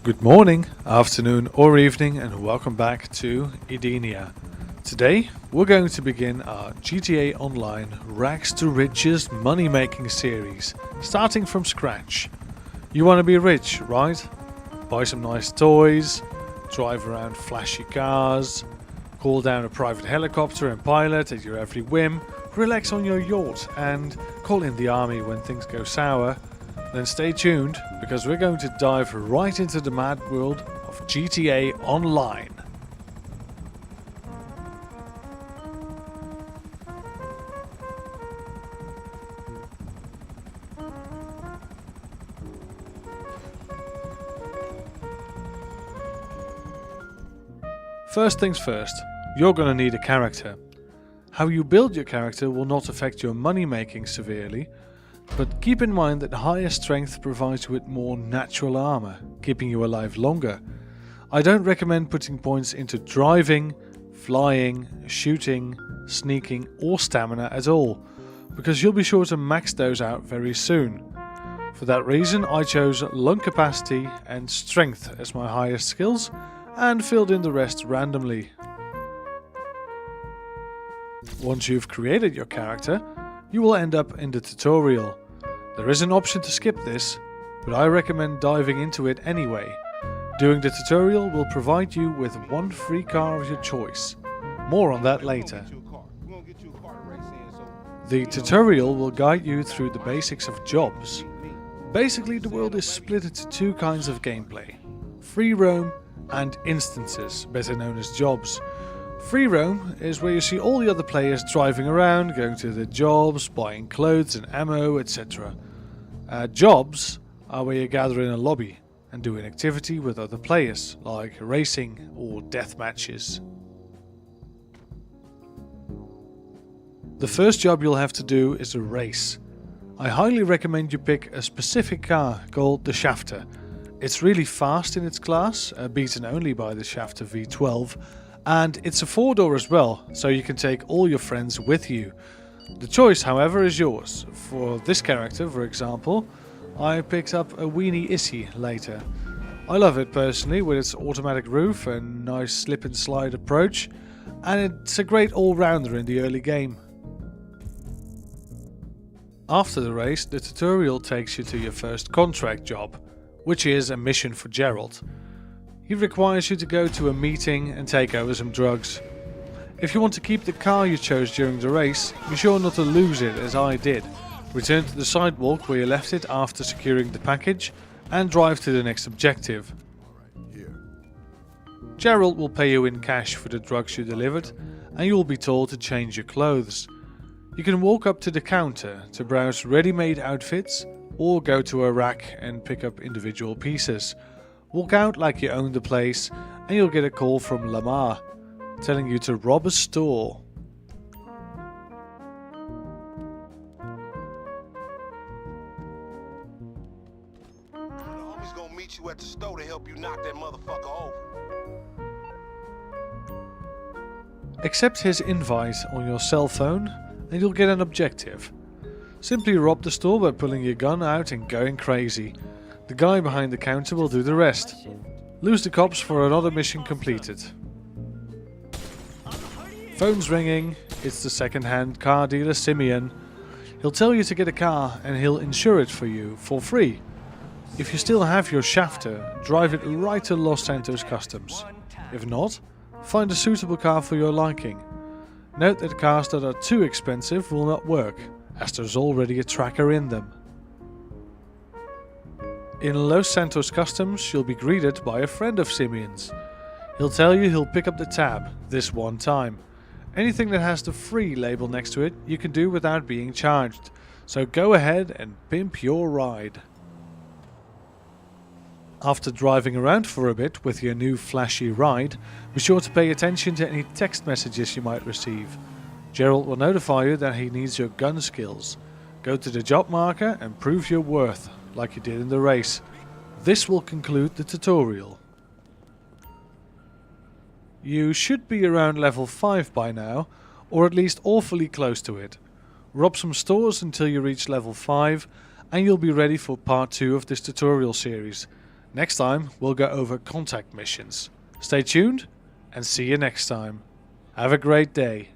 Good morning, afternoon or evening, and welcome back to Edenia. Today we're going to begin our GTA Online Rags to Riches money making series, starting from scratch. You want to be rich, right? Buy some nice toys, drive around flashy cars, call down a private helicopter and pilot at your every whim, relax on your yacht and call in the army when things go sour. Then stay tuned, because we're going to dive right into the mad world of GTA Online. First things first, you're gonna need a character. How you build your character will not affect your money making severely, but keep in mind that higher strength provides you with more natural armor, keeping you alive longer. I don't recommend putting points into driving, flying, shooting, sneaking or stamina at all, because you'll be sure to max those out very soon. For that reason I chose lung capacity and strength as my highest skills and filled in the rest randomly. Once you've created your character, you will end up in the tutorial. There is an option to skip this, but I recommend diving into it anyway. Doing the tutorial will provide you with one free car of your choice. More on that later. The tutorial will guide you through the basics of jobs. Basically, the world is split into two kinds of gameplay: free roam and instances, better known as jobs. Free roam is where you see all the other players driving around, going to their jobs, buying clothes and ammo, etc. Jobs are where you gather in a lobby and do an activity with other players, like racing or death matches. The first job you'll have to do is a race. I highly recommend you pick a specific car called the Shafter. It's really fast in its class, beaten only by the Shafter V12, and it's a 4-door as well, so you can take all your friends with you. The choice, however, is yours. For this character, for example, I picked up a Weenie Issy later. I love it personally, with its automatic roof and nice slip and slide approach, and it's a great all-rounder in the early game. After the race, the tutorial takes you to your first contract job, which is a mission for Gerald. He requires you to go to a meeting and take over some drugs. If you want to keep the car you chose during the race, be sure not to lose it as I did. Return to the sidewalk where you left it after securing the package and drive to the next objective. Gerald will pay you in cash for the drugs you delivered, and you will be told to change your clothes. You can walk up to the counter to browse ready-made outfits or go to a rack and pick up individual pieces. Walk out like you own the place and you'll get a call from Lamar telling you to rob a store. The homie's gonna meet you at the store to help you knock that motherfucker over. Accept his invite on your cell phone and you'll get an objective. Simply rob the store by pulling your gun out and going crazy. The guy behind the counter will do the rest. Lose the cops for another mission completed. Phone's ringing. It's the second-hand car dealer Simeon. He'll tell you to get a car and he'll insure it for you for free. If you still have your Shafter, drive it right to Los Santos Customs. If not, find a suitable car for your liking. Note that cars that are too expensive will not work, as there's already a tracker in them. In Los Santos Customs, you'll be greeted by a friend of Simeon's. He'll tell you he'll pick up the tab this one time. Anything that has the free label next to it, you can do without being charged. So go ahead and pimp your ride. After driving around for a bit with your new flashy ride, be sure to pay attention to any text messages you might receive. Gerald will notify you that he needs your gun skills. Go to the job marker and prove your worth, like you did in the race. This will conclude the tutorial. You should be around level 5 by now, or at least awfully close to it. Rob some stores until you reach level 5 and you'll be ready for part 2 of this tutorial series. Next time, we'll go over contact missions. Stay tuned and see you next time. Have a great day.